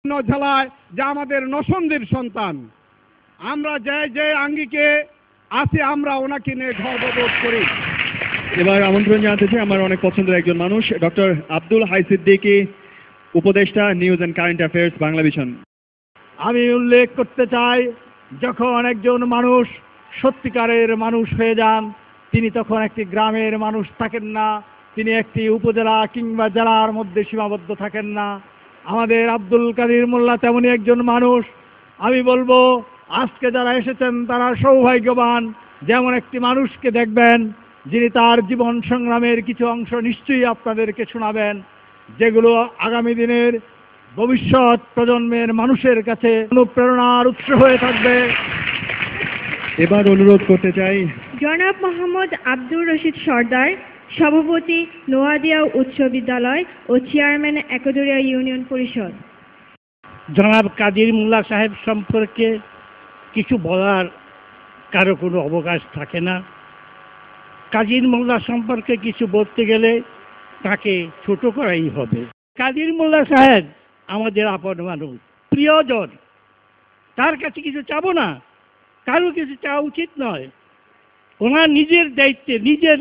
জেলায় যা আমাদের নরসিংদীর সন্তান, আমরা যে আঙ্গিকে আছি আমরা ওনাকে নিয়ে গর্ববোধ করি। এবার আমন্ত্রণ জানাতেছি আমার অনেক পছন্দের একজন মানুষ, ডক্টর আব্দুল হাই সিদ্দিকী, উপদেষ্টা news and current affairs, Banglavision. আমি উল্লেখ করতে চাই, যখন একজন মানুষ সত্যিকারের মানুষ হয়ে যান, তিনি তখন একটি গ্রামের মানুষ থাকেন না, তিনি একটি উপজেলা কিংবা জেলার মধ্যে সীমাবদ্ধ থাকেন না। আমাদের আব্দুল কাদের মোল্লা তেমনই একজন মানুষ। আমি বলবো আজকে যারা এসেছেন তারা সৌভাগ্যবান, যেমন একটি মানুষকে দেখবেন যিনি তার জীবন সংগ্রামের কিছু অংশ নিশ্চয়ই আপনাদেরকে শোনাবেন, যেগুলো আগামী দিনের ভবিষ্যৎ প্রজন্মের মানুষের কাছে অনুপ্রেরণার উৎস হয়ে থাকবে। এবার অনুরোধ করতে চাই জনাব মোহাম্মদ আব্দুর রশিদ সর্দার, সভাপতি নোয়াদিয়া উচ্চ বিদ্যালয় ও চেয়ারম্যান একদরিয়া ইউনিয়ন পরিষদ। জনাব কাদের মোল্লা সাহেব সম্পর্কে কিছু বলার কারো কোনো অবকাশ থাকে না। কাদের মোল্লা সম্পর্কে কিছু বলতে গেলে তাকে ছোট করাই হবে। কাদের মোল্লা সাহেব আমাদের আপন মানুষ, প্রিয়জন, তার কাছে কিছু চাবো না, কারো কিছু চাওয়া উচিত নয়। ওনার নিজের দায়িত্বে নিজের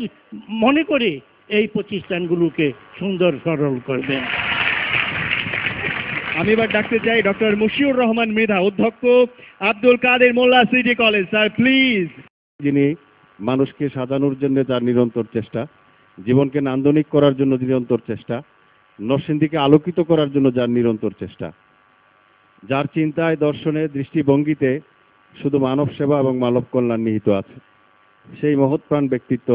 মনে করে এই প্রতিষ্ঠানগুলোকে সুন্দর সরল করবেন। আমি এবার ডাকতে চাই ডক্টর মুশিউর রহমান মৃধা, অধ্যক্ষ আব্দুল কাদের মোল্লা সিটি কলেজ। Sir please. যিনি মানুষকে সাজানোর জন্য যার নিরন্তর চেষ্টা, জীবনকে নান্দনিক করার জন্য নিরন্তর চেষ্টা, নরসিংদীকে আলোকিত করার জন্য যার নিরন্তর চেষ্টা, যার চিন্তায় দর্শনে দৃষ্টিভঙ্গিতে শুধু মানব সেবা এবং মানব কল্যাণ নিহিত আছে, সেই মহৎপ্রাণ ব্যক্তিত্ব,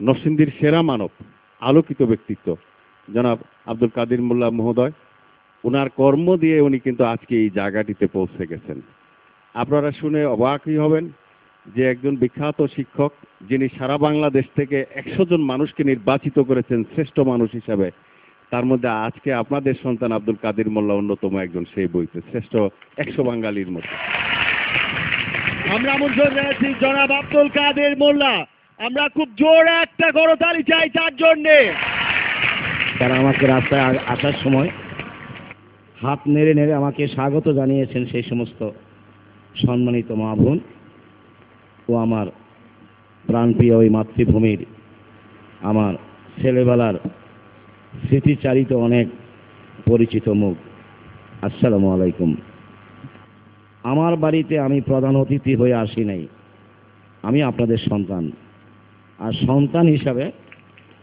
নরসিংদীর সেরা মানব, আলোকিত ব্যক্তিত্ব জনাব আব্দুল কাদের মোল্লা মহোদয়। ওনার কর্ম দিয়ে উনি কিন্তু আজকে এই জায়গাটিতে পৌঁছে গেছেন। আপনারা শুনে অবাকই হবেন যে একজন বিখ্যাত শিক্ষক, যিনি সারা বাংলাদেশ থেকে 100 জন মানুষকে নির্বাচিত করেছেন শ্রেষ্ঠ মানুষ হিসাবে, তার মধ্যে আজকে আপনাদের সন্তান আব্দুল কাদের মোল্লা অন্যতম একজন, সেই বইতে শ্রেষ্ঠ 100 বাঙালির মধ্যে। আমরা আমন্ত্রণ জানাচ্ছি জনাব আব্দুল কাদের মোল্লা। আমরা খুব জোরে একটা করতালি চাই তার জন্যে। তারা আমাকে রাস্তায় আসার সময় হাত নেড়ে নেড়ে আমাকে স্বাগত জানিয়েছেন সেই সমস্ত সম্মানিত মা বোন ও আমার প্রাণপ্রিয় ওই মাতৃভূমির আমার ছেলেবেলার স্মৃতিচারিত অনেক পরিচিত মুখ। আসসালামু আলাইকুম। আমার বাড়িতে আমি প্রধান অতিথি হয়ে আসি নাই, আমি আপনাদের সন্তান, আর সন্তান হিসাবে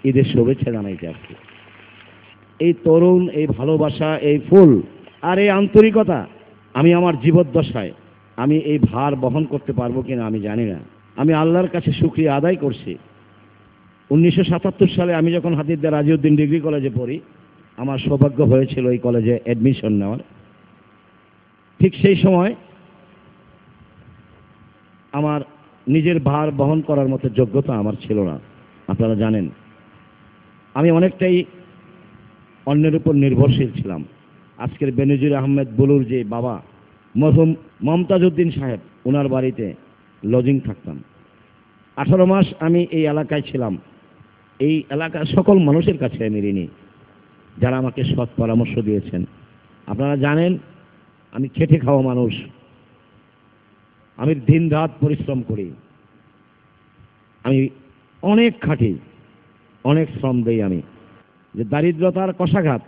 ঈদের শুভেচ্ছা জানাইতে আসছি। এই তরুণ, এই ভালোবাসা, এই ফুল আর এই আন্তরিকতা আমি আমার জীবদ্দশায় আমি এই ভার বহন করতে পারবো কিনা আমি জানি না। আমি আল্লাহর কাছে শুকরিয়া আদায় করছি। 1977 সালে আমি যখন হাতিরদা রাজিউদ্দিন ডিগ্রি কলেজে পড়ি, আমার সৌভাগ্য হয়েছিল এই কলেজে অ্যাডমিশন নেওয়ার। ঠিক সেই সময় আমার নিজের ভার বহন করার মতো যোগ্যতা আমার ছিল না, আপনারা জানেন। আমি অনেকটাই অন্যের উপর নির্ভরশীল ছিলাম। আজকের বেনজির আহমেদ বুলুর যে বাবা মরহুম মমতাজ উদ্দিন সাহেব, ওনার বাড়িতে লজিং থাকতাম। 18 মাস আমি এই এলাকায় ছিলাম। এই এলাকার সকল মানুষের কাছে আমি ঋণী, যারা আমাকে সৎ পরামর্শ দিয়েছেন। আপনারা জানেন আমি খেটে খাওয়া মানুষ, আমি দিন রাত পরিশ্রম করি, আমি অনেক খাটি, অনেক শ্রম দেই। আমি যে দারিদ্রতার কষাঘাত,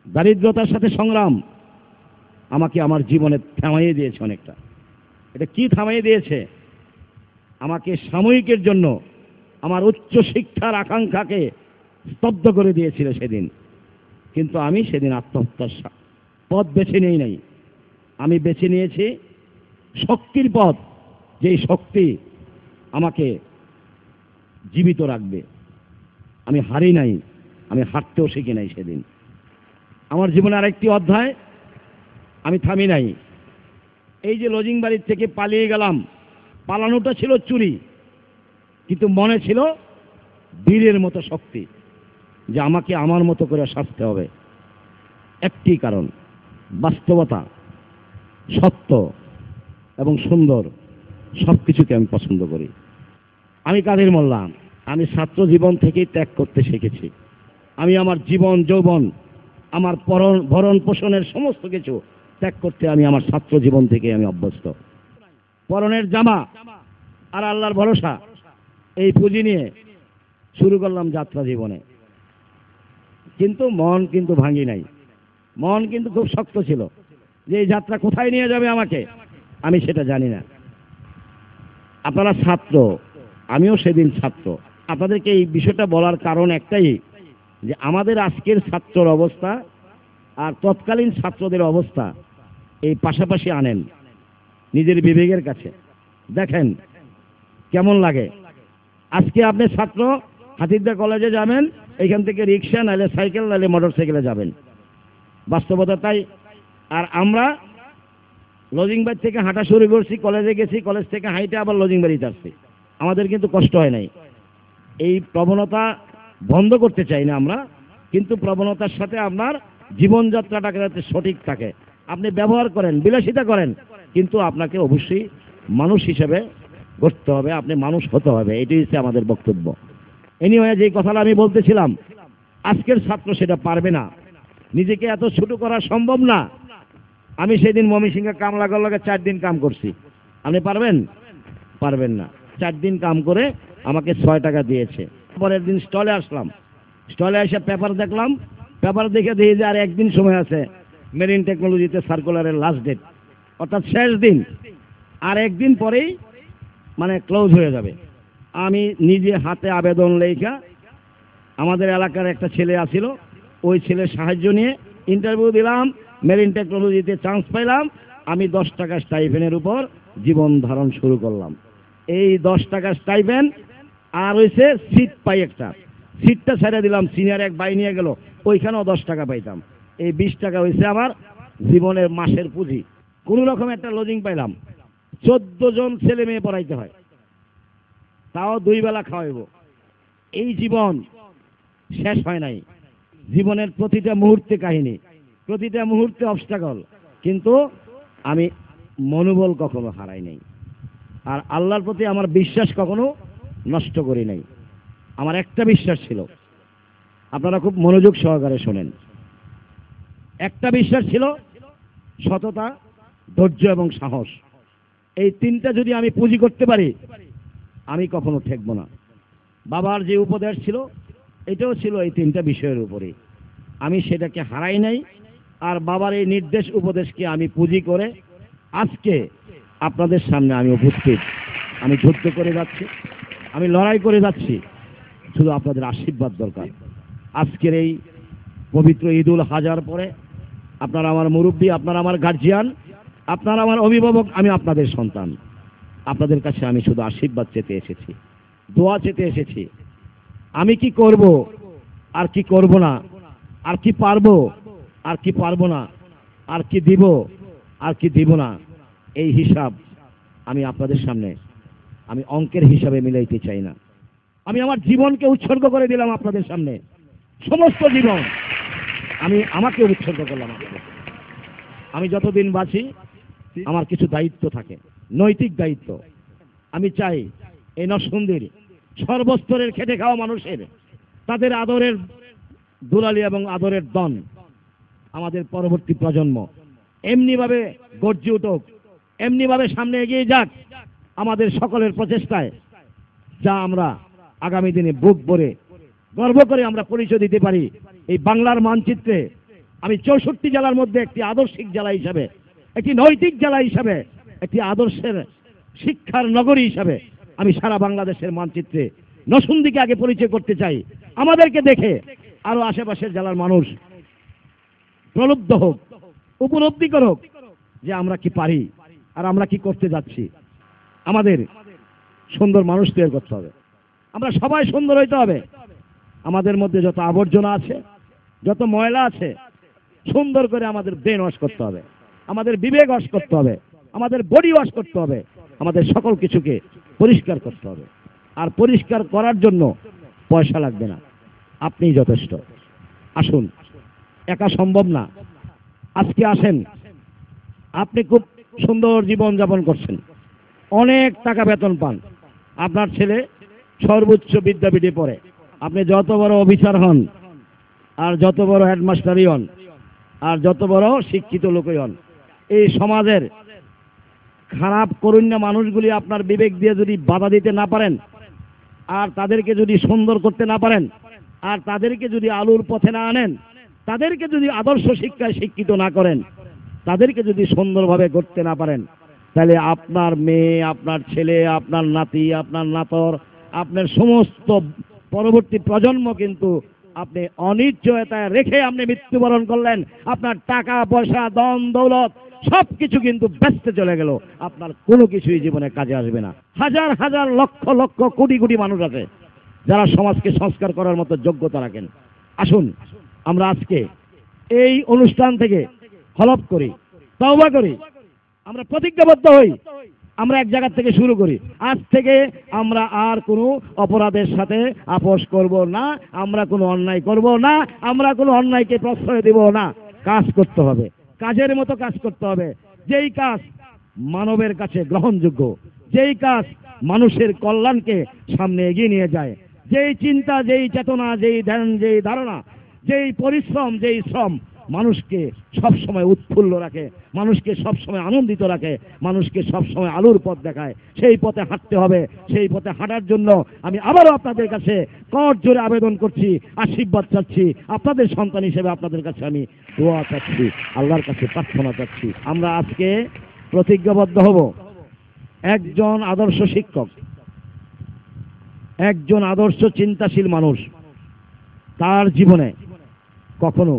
দারিদ্রতার সাথে সংগ্রাম আমাকে আমার জীবনে থামাইয়ে দিয়েছে অনেকটা। এটা কি থামাইয়ে দিয়েছে? আমাকে সাময়িকের জন্য আমার উচ্চ শিক্ষার আকাঙ্ক্ষাকে স্তব্ধ করে দিয়েছিল সেদিন, কিন্তু আমি সেদিন আত্মহত্যার পথ বেছে নিই নাই। আমি বেছে নিয়েছি শক্তির পথ, যেই শক্তি আমাকে জীবিত রাখবে। আমি হারি নাই, আমি হারতেও শিখি নাই সেদিন। আমার জীবনে আরেকটি অধ্যায়, আমি থামি নাই। এই যে লজিং বাড়ির থেকে পালিয়ে গেলাম, পালানোটা ছিল চুরি, কিন্তু মনে ছিল বীরের মতো শক্তি যে আমাকে আমার মতো করে সাজতে হবে। একটি কারণ, বাস্তবতা, সত্য এবং সুন্দর সব কিছুকে আমি পছন্দ করি। আমি কাদের মোল্লা, আমি ছাত্র জীবন থেকেই ত্যাগ করতে শিখেছি। আমি আমার জীবন যৌবন আমার ভরণ পোষণের সমস্ত কিছু ত্যাগ করতে আমি আমার ছাত্র জীবন থেকে আমি অভ্যস্ত। পরনের জামা আর আল্লাহর ভরসা, এই পুঁজি নিয়ে শুরু করলাম যাত্রা জীবনে। কিন্তু মন কিন্তু ভাঙি নাই, মন কিন্তু খুব শক্ত ছিল যে এই যাত্রা কোথায় নিয়ে যাবে আমাকে আমি সেটা জানি না। আপনারা ছাত্র, আমিও সেদিন ছাত্র। আপনাদেরকে এই বিষয়টা বলার কারণ একটাই, যে আমাদের আজকের ছাত্রর অবস্থা আর তৎকালীন ছাত্রদের অবস্থা এই পাশাপাশি আনেন নিজের বিবেকের কাছে, দেখেন কেমন লাগে। আজকে আপনি ছাত্র, হাতিরদা কলেজে যাবেন, এখান থেকে রিক্সা নাহলে সাইকেল নাহলে মোটর সাইকেলে যাবেন, বাস্তবতা তাই। আর আমরা লজিংবাড়ি থেকে হাঁটা শুরু করছি, কলেজে গেছি, কলেজ থেকে হাইটে আবার লজিংবাড়িতে আসছি, আমাদের কিন্তু কষ্ট হয় নাই। এই প্রবণতা বন্ধ করতে চাই না আমরা, কিন্তু প্রবণতার সাথে আপনার জীবনযাত্রাটাকে যাতে সঠিক থাকে, আপনি ব্যবহার করেন, বিলাসিতা করেন, কিন্তু আপনাকে অবশ্যই মানুষ হিসেবে গড়তে হবে, আপনি মানুষ হতে হবে। এটাই হচ্ছে আমাদের বক্তব্য। এনিওয়ে, যে কথাটা আমি বলতেছিলাম, আজকের ছাত্র সেটা পারবে না, নিজেকে এত ছোট করা সম্ভব না। আমি সেদিন ময়মনসিংহে কামলাগর 4 দিন কাম করছি, আপনি পারবেন? পারবেন না। 4 দিন কাম করে আমাকে 6 টাকা দিয়েছে। পরের দিন স্টলে আসলাম, স্টলে এসে পেপার দেখলাম, পেপার দেখে দিয়ে যে আর 1 দিন সময় আছে মেরিন টেকনোলজিতে সার্কুলারের লাস্ট ডেট, অর্থাৎ শেষ দিন, আর 1 দিন পরেই মানে ক্লোজ হয়ে যাবে। আমি নিজে হাতে আবেদন লেখা, আমাদের এলাকার একটা ছেলে আসিল, ওই ছেলের সাহায্য নিয়ে ইন্টারভিউ দিলাম, মেরিন টেকনোলজিতে চান্স পাইলাম। আমি 10 টাকা স্টাইপেনের উপর জীবন ধারণ শুরু করলাম। এই 10 টাকা স্টাইপেন আর হয়েছে সিট পাই, একটা সিটটা ছেড়ে দিলাম, সিনিয়র এক ভাই নিয়ে গেল, ওইখানেও 10 টাকা পাইতাম। এই 20 টাকা হয়েছে আমার জীবনের মাসের পুঁজি। কোনো রকম একটা লজিং পাইলাম, 14 জন ছেলে মেয়ে পড়াইতে হয়, তাও 2 বেলা খাওয়াইব। এই জীবন শেষ হয় নাই, জীবনের প্রতিটা মুহূর্তে কাহিনী, প্রতিটা মুহূর্তে অবস্ট্রাগল, কিন্তু আমি মনোবল কখনো হারাই নাই, আর আল্লাহর প্রতি আমার বিশ্বাস কখনো নষ্ট করি নাই। আমার একটা বিশ্বাস ছিল, আপনারা খুব মনোযোগ সহকারে শোনেন, একটা বিশ্বাস ছিল সততা, ধৈর্য এবং সাহস। এই 3টা যদি আমি পুঁজি করতে পারি, আমি কখনো ঠেকব না। বাবার যে উপদেশ ছিল, এটাও ছিল এই 3টা বিষয়ের উপরে, আমি সেটাকে হারাই নাই। আর বাবার এই নির্দেশ উপদেশকে আমি পুঁজি করে আজকে আপনাদের সামনে আমি উপস্থিত। আমি যুদ্ধ করে যাচ্ছি, আমি লড়াই করে যাচ্ছি, শুধু আপনাদের আশীর্বাদ দরকার। আজকের এই পবিত্র ঈদুল হাজার পরে আপনারা আমার মুরব্বী, আপনারা আমার গার্জিয়ান, আপনারা আমার অভিভাবক, আমি আপনাদের সন্তান। আপনাদের কাছে আমি শুধু আশীর্বাদ চেতে এসেছি, দোয়া চেতে এসেছি। আমি কি করব আর কি করব না, আর কি পারবো আর কি পারবো না, আর কি দিব আর কি দিব না, এই হিসাব আমি আপনাদের সামনে আমি অঙ্কের হিসাবে মিলাইতে চাই না। আমি আমার জীবনকে উৎসর্গ করে দিলাম আপনাদের সামনে, সমস্ত জীবন আমি আমাকে উৎসর্গ করলাম আপনাদের। আমি যতদিন বাঁচি আমার কিছু দায়িত্ব থাকে, নৈতিক দায়িত্ব। আমি চাই এই নরসিংদীর সর্বস্তরের খেটে খাওয়া মানুষের, তাদের আদরের দুলালি এবং আদরের দন, আমাদের পরবর্তী প্রজন্ম এমনিভাবে গর্জে উঠুক, এমনিভাবে সামনে এগিয়ে যাক আমাদের সকলের প্রচেষ্টায়, যা আমরা আগামী দিনে বুক ভরে গর্ব করে আমরা পরিচয় দিতে পারি। এই বাংলার মানচিত্রে আমি 64 জেলার মধ্যে একটি আদর্শিক জেলা হিসাবে, একটি নৈতিক জেলা হিসাবে, একটি আদর্শের শিক্ষার নগরী হিসাবে আমি সারা বাংলাদেশের মানচিত্রে নরসিংদীকে আগে পরিচয় করতে চাই। আমাদেরকে দেখে আরো আশেপাশের জেলার মানুষ প্রলুব্ধ হোক, উপলব্ধি করুক যে আমরা কি পারি আর আমরা কি করতে যাচ্ছি। আমাদের সুন্দর মানুষ তৈরি করতে হবে, আমরা সবাই সুন্দর হইতে হবে। আমাদের মধ্যে যত আবর্জনা আছে, যত ময়লা আছে, সুন্দর করে আমাদের ব্রেন ওয়াশ করতে হবে, আমাদের বিবেক ওয়াশ করতে হবে, আমাদের বডি ওয়াশ করতে হবে, আমাদের সকল কিছুকে পরিষ্কার করতে হবে। আর পরিষ্কার করার জন্য পয়সা লাগবে না, আপনিই যথেষ্ট। আসুন, একা সম্ভব না। আজকে আসেন, আপনি খুব সুন্দর জীবন যাপন করছেন, অনেক টাকা বেতন পান, আপনার ছেলে সর্বোচ্চ বিদ্যাপীঠে পড়ে, আপনি যত বড় অফিসার হন আর যত বড় হেডমাস্টারই হন, আর যত বড় শিক্ষিত লোকই হন, এই সমাজের খারাপ করুণ্য মানুষগুলি আপনার বিবেক দিয়ে যদি বাধা দিতে না পারেন, আর তাদেরকে যদি সুন্দর করতে না পারেন, আর তাদেরকে যদি আলোর পথে না আনেন, তাদেরকে যদি আদর্শ শিক্ষায় শিক্ষিত না করেন, তাদেরকে যদি সুন্দরভাবে করতে না পারেন, তাহলে আপনার মেয়ে, আপনার ছেলে, আপনার নাতি, আপনার নাতর, আপনার সমস্ত পরবর্তী প্রজন্ম কিন্তু আপনি অনিশ্চয়তায় রেখে আপনি মৃত্যুবরণ করলেন। আপনার টাকা পয়সা, ধন দৌলত সব কিছু কিন্তু ব্যস্ত চলে গেল, আপনার কোনো কিছুই জীবনে কাজে আসবে না। হাজার হাজার লক্ষ লক্ষ কোটি কোটি মানুষ আছে যারা সমাজকে সংস্কার করার মতো যোগ্যতা রাখেন। আসুন আমরা আজকে এই অনুষ্ঠান থেকে হলফ করি, তওবা করি, আমরা প্রতিজ্ঞাবদ্ধ হই, আমরা এক জায়গা থেকে শুরু করি। আজ থেকে আমরা আর কোনো অপরাধের সাথে আপোষ করব না, আমরা কোনো অন্যায় করব না, আমরা কোনো অন্যায়কে প্রশ্রয় দেব না। কাজ করতে হবে, কাজের মতো কাজ করতে হবে, যেই কাজ মানবের কাছে গ্রহণযোগ্য, যেই কাজ মানুষের কল্যাণকে সামনে এগিয়ে নিয়ে যায়, যেই চিন্তা, যেই চেতনা, যেই ধ্যান, যেই ধারণা, যেই পরিশ্রম, যেই শ্রম মানুষকে সবসময় উৎফুল্ল রাখে, মানুষকে সবসময় আনন্দিত রাখে, মানুষকে সবসময় আলোর পথ দেখায়, সেই পথে হাঁটতে হবে। সেই পথে হাঁটার জন্য আমি আবারও আপনাদের কাছে কর জোরে আবেদন করছি, আশীর্বাদ চাচ্ছি, আপনাদের সন্তান হিসেবে আপনাদের কাছে আমি দোয়া চাচ্ছি, আল্লাহর কাছে প্রার্থনা চাচ্ছি। আমরা আজকে প্রতিজ্ঞাবদ্ধ হব, একজন আদর্শ শিক্ষক, একজন আদর্শ চিন্তাশীল মানুষ তার জীবনে কখনো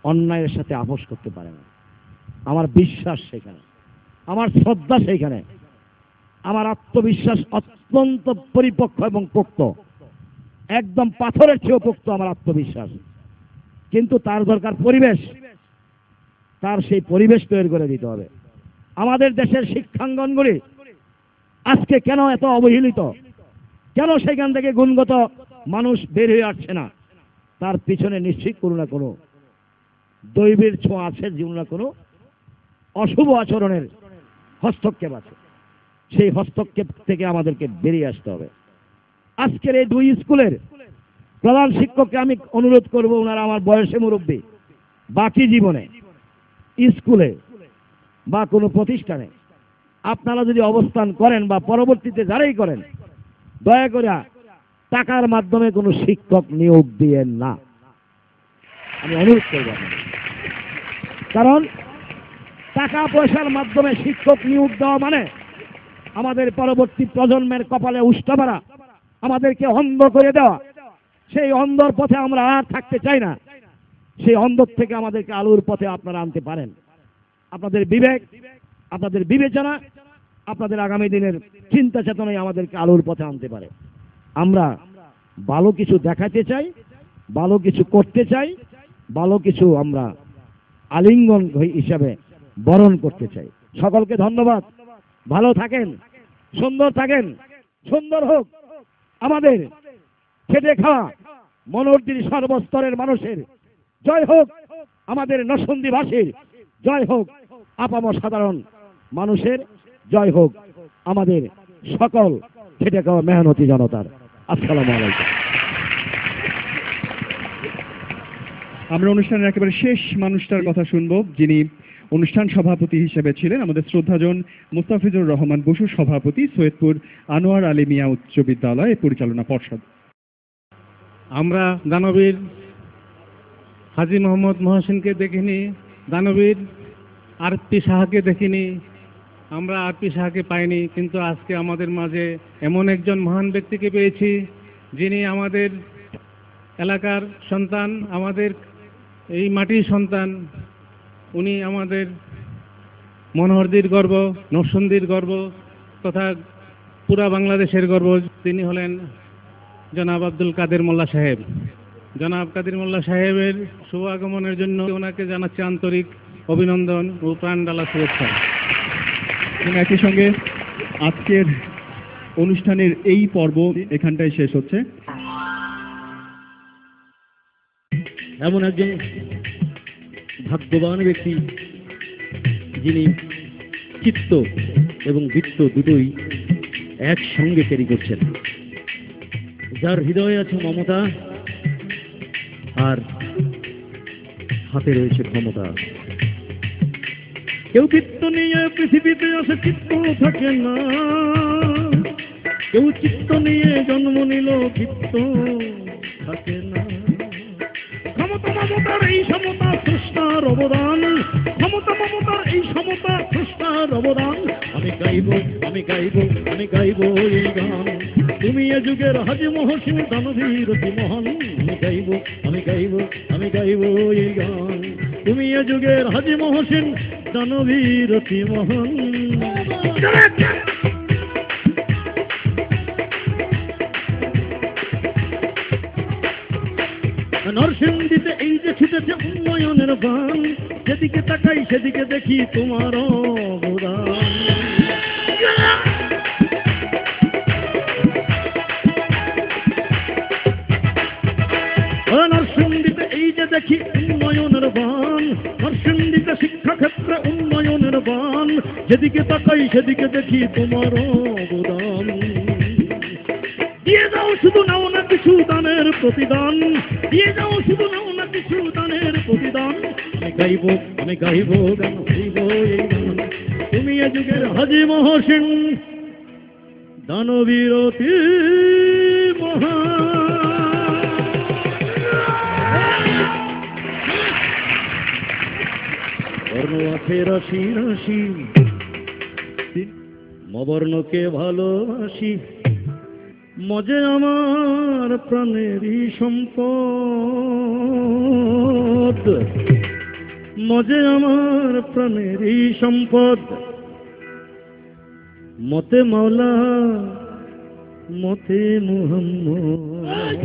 অন্যায়ের সাথে আপোষ করতে পারে না। আমার বিশ্বাস সেখানে, আমার শ্রদ্ধা সেইখানে, আমার আত্মবিশ্বাস অত্যন্ত পরিপক্ক এবং পোক্ত, একদম পাথরের চেয়েও পোক্ত আমার আত্মবিশ্বাস। কিন্তু তার দরকার পরিবেশ, তার সেই পরিবেশ তৈরি করে দিতে হবে। আমাদের দেশের শিক্ষাঙ্গনগুলি আজকে কেন এত অবহেলিত, কেন সেখান থেকে গুণগত মানুষ বের হয়ে আসছে না? তার পিছনে নিশ্চিত কোনো না কোনো দৈবের ছোঁয়া আছে, যেমন না কোনো অশুভ আচরণের হস্তক্ষেপ আছে। সেই হস্তক্ষেপ থেকে আমাদেরকে বেরিয়ে আসতে হবে। আজকের এই দুই স্কুলের প্রধান শিক্ষককে আমি অনুরোধ করব, ওনারা আমার বয়সে মুরব্বী, বাকি জীবনে স্কুলে বা কোনো প্রতিষ্ঠানে আপনারা যদি অবস্থান করেন বা পরবর্তীতে যারাই করেন, দয়া করে টাকার মাধ্যমে কোনো শিক্ষক নিয়োগ দিয়েন না, আমি অনুরোধ করব। কারণ টাকা পয়সার মাধ্যমে শিক্ষক নিয়োগ দেওয়া মানে আমাদের পরবর্তী প্রজন্মের কপালে উষ্টা মারা, আমাদেরকে অন্ধ করে দেওয়া। সেই অন্ধর পথে আমরা আর থাকতে চাই না। সেই অন্ধর থেকে আমাদেরকে আলোর পথে আপনারা আনতে পারেন। আপনাদের বিবেক, আপনাদের বিবেচনা, আপনাদের আগামী দিনের চিন্তা চেতনায় আমাদেরকে আলোর পথে আনতে পারে। আমরা ভালো কিছু দেখাতে চাই, ভালো কিছু করতে চাই, ভালো কিছু আমরা আলিঙ্গন হিসাবে বরণ করতে চাই। সকলকে ধন্যবাদ। ভালো থাকেন, সুন্দর থাকেন, সুন্দর হোক আমাদের খেটে খাওয়া মনোরদির সর্বস্তরের মানুষের জয় হোক, আমাদের নরসিংদীবাসীর জয় হোক, আপামর সাধারণ মানুষের জয় হোক, আমাদের সকল খেটে খাওয়া মেহনতি জনতার। আসসালামু আলাইকুম। আমরা অনুষ্ঠানের একেবারে শেষ মানুষটার কথা শুনবো, যিনি অনুষ্ঠান সভাপতি হিসেবে ছিলেন আমাদের শ্রদ্ধাজন মুস্তাফিজুর রহমান বসু, সভাপতি সৈয়দপুর আনোয়ার আলী মিয়া উচ্চ বিদ্যালয় পরিচালনা পর্ষদ। আমরা দানবীর হাজী মোহাম্মদ মহসিনকে দেখিনি, দানবীর আরপি সাহাকে দেখিনি, আমরা আরপি সাহাকে পাইনি, কিন্তু আজকে আমাদের মাঝে এমন একজন মহান ব্যক্তিকে পেয়েছি, যিনি আমাদের এলাকার সন্তান, আমাদের এই মাটির সন্তান। উনি আমাদের মনোহরদীর গর্ব, নরসিংদীর গর্ব তথা পুরা বাংলাদেশের গর্ব। তিনি হলেন জনাব আব্দুল কাদের মোল্লা সাহেব। জনাব কাদের মোল্লা সাহেবের শুভ আগমনের জন্য ওনাকে জানাচ্ছি আন্তরিক অভিনন্দন ও প্রাণঢালা শুভেচ্ছা। একই সঙ্গে আজকের অনুষ্ঠানের এই পর্ব এখানটায় শেষ হচ্ছে। এমন একজন ভাগ্যবান ব্যক্তি যিনি চিত্ত এবং বৃত্ত দুটোই একসঙ্গে ক্যারি করছেন, যার হৃদয়ে আছে মমতা আর হাতে রয়েছে ক্ষমতা। কেউ চিত্ত নিয়ে পৃথিবীতে আসে, চিত্ত থাকে না। কেউ চিত্ত নিয়ে জন্ম নিল, চিত্ত থাকে না। ক্ষমতা মমতার এই সমতা স্রষ্টার অবদান, ক্ষমতা মমতার এই সমতা স্রষ্টার অবদান। আমি গাইব, আমি গাইব, আমি গাইব এই গান। তুমি এ যুগের হাজী মহসিন দানবীর অতি মহান। আমি গাইব, আমি গাইব, আমি গাইব এই গান। তুমি এ যুগের হাজী মহসিন দানবীর অতি মহান। নরসিংদীতে এই যে ছুটেছে উন্নয়নের বান, যেদিকে তাকাই সেদিকে দেখি তোমার অবদান। নরসিংদীতে এই যে দেখি উন্নয়নের বান, নরসিংদীতে শিক্ষাক্ষেত্রে উন্নয়নের বান, যেদিকে তাকাই সেদিকে দেখি তোমার অবদান। দিয়ে যাও শুধু নাও না কিছু দানের প্রতিদান, দিয়ে যাও শুধু নাও না কিছু দানের প্রতিদান। আমি গাইব, আমি গাইব গান, গাইব এই গান। তুমি এ যুগের হাজী মহসিন দানবীর অতি মহান। বর্ণ আছে রাশি রাশি, মবর্ণকে ভালোবাসি। মজে আমার প্রাণেরই সম্পদ, মজে আমার প্রাণেরই সম্পদ। মতে মাওলা, মতে মুহাম্মদ,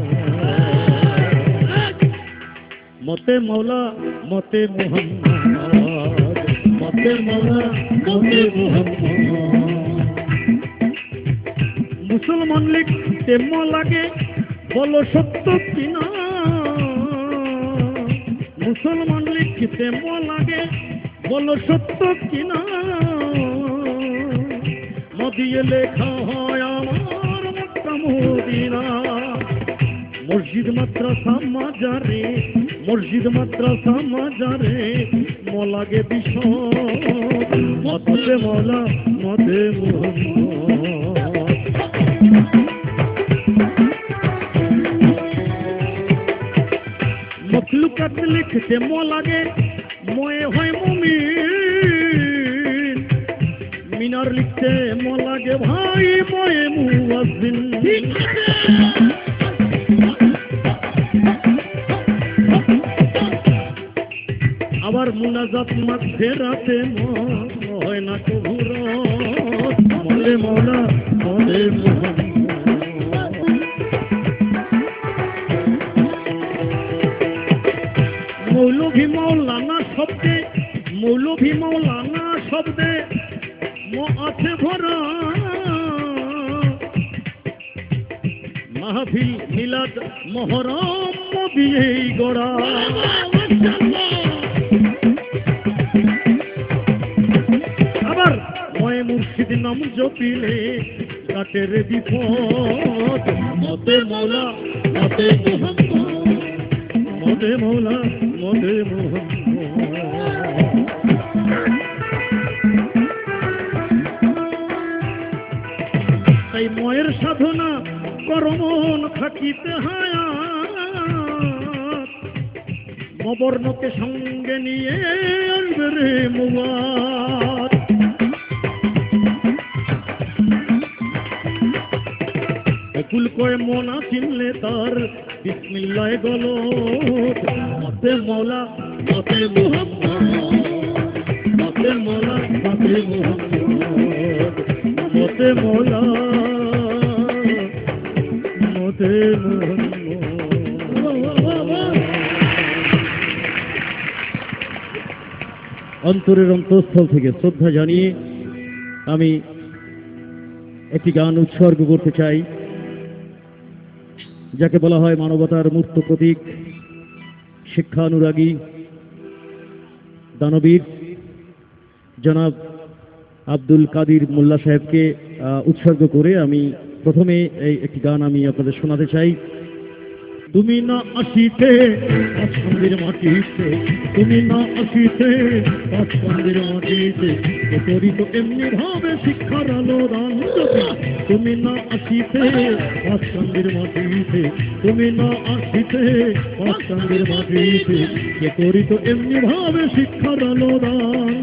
মতে মাওলা, মতে মুহাম্মদ, মতে মাওলা, মতে মুহাম্মদ। মুসলমান লিখতে ম লাগে, বলো সত্য কিনা। মুসলমান লিখতে ম লাগে, বলো সত্য কিনা। মদিয়ে লেখা হয় আমার মক্কা মদিনা। মসজিদ মাদ্রাসা মাজারে, মসজিদ মাদ্রাসা মাজারে ম লাগে বিষয়। মতে মওলা, মতে মুহাম্মদ। মখলুকাত লিখতে ম লাগে, ময়ে হয় মুমিন। মিনার লিখতে ম লাগে ভাই, ময়ে মুয়াজ্জিন। আবার মুনাজাত মাঝে রাতে হয় না কবুর। মলে মওলা, মলে মুহাম্মদ। মৌলভী মৌলানা শব্দে, মৌলভী মৌলানা শব্দে ম আছে ভরা। মাহফিল মিলাদ মহরম বিয়েই গড়া। আবার ময়ে মুর্শিদ নাম জপিলে কাটের বিপদ। মতে মওলা, মতে মুহাম্মদ, মতে মওলা, মতে মুহাম্মদ। তাই ময়ের সাধনা করমন থাকিতে হায়াত। মবর্ণকে সঙ্গে নিয়ে আসবে রে মুবাত। একুল কয় মনা চিনলে তার বিসমিল্লাহ গলত। মতে মওলা, মতে মুহাম্মদ, মতে মওলা, মতে মুহাম্মদ। মতে মওলা, মতে মুহাম্মদ। অন্তরের অন্তঃস্থল থেকে শ্রদ্ধা জানিয়ে আমি একটি গান উৎসর্গ করতে চাই, যাকে বলা হয় মানবতার মূর্ত প্রতীক, শিক্ষানুরাগী দানবীর জনাব আব্দুল কাদির মোল্লা সাহেবকে উৎসর্গ করে আমি প্রথমে এই একটি গান আমি আপনাদের শোনাতে চাই। তুমি না আসিতে পাঁচকান্দির মাটিতে, তুমি না আসিতে পাঁচকান্দির মাটিতে, কে করিত এমনি ভাবে শিক্ষার আলো দান। তুমি না আসিতে পাঁচকান্দির মাটিতে, তুমি না আসিতে পাঁচকান্দির মাটিতে, কে করিত এমনি ভাবে শিক্ষার আলো দান।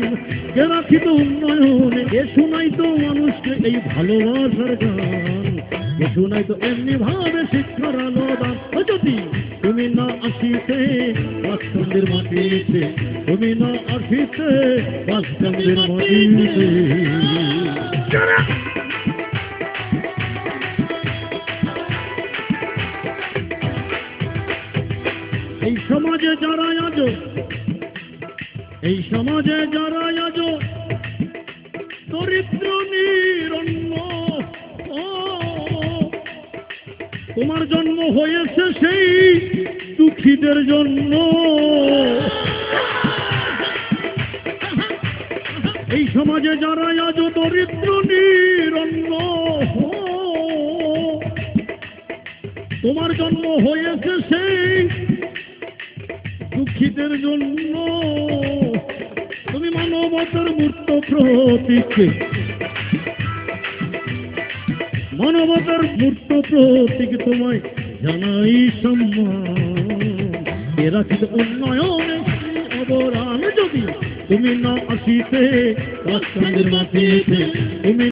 কে রাখিত উন্নয়নে, কে শুনাইত মানুষকে এই ভালোবাসার গান, কে শুনাইত এমনি ভাবে শিক্ষার আলো দান। যদি তুমি না আসিতে পাঁচকান্দির মাটিতে, তুমি না আসিতে পাঁচকান্দির মাটিতে। এই সমাজে যারা আজ, এই সমাজে যারা আজ দরিদ্র নিরন্ন, তোমার জন্ম হয়েছে সেই দুঃখীদের জন্য। এই সমাজে যারা আজ দরিদ্র নিরন্ন, তোমার জন্ম হয়েছে সেই দুঃখীদের জন্য। তুমি মানবতার মূর্ত প্রতীক, মানবতার মূর্ত প্রতীক, তোমায় জানাই সম্মান। এ রাখিত উন্নয়নে অবদান। যদি তুমি না আসিতে পাঁচকান্দির মাটিতে, তুমি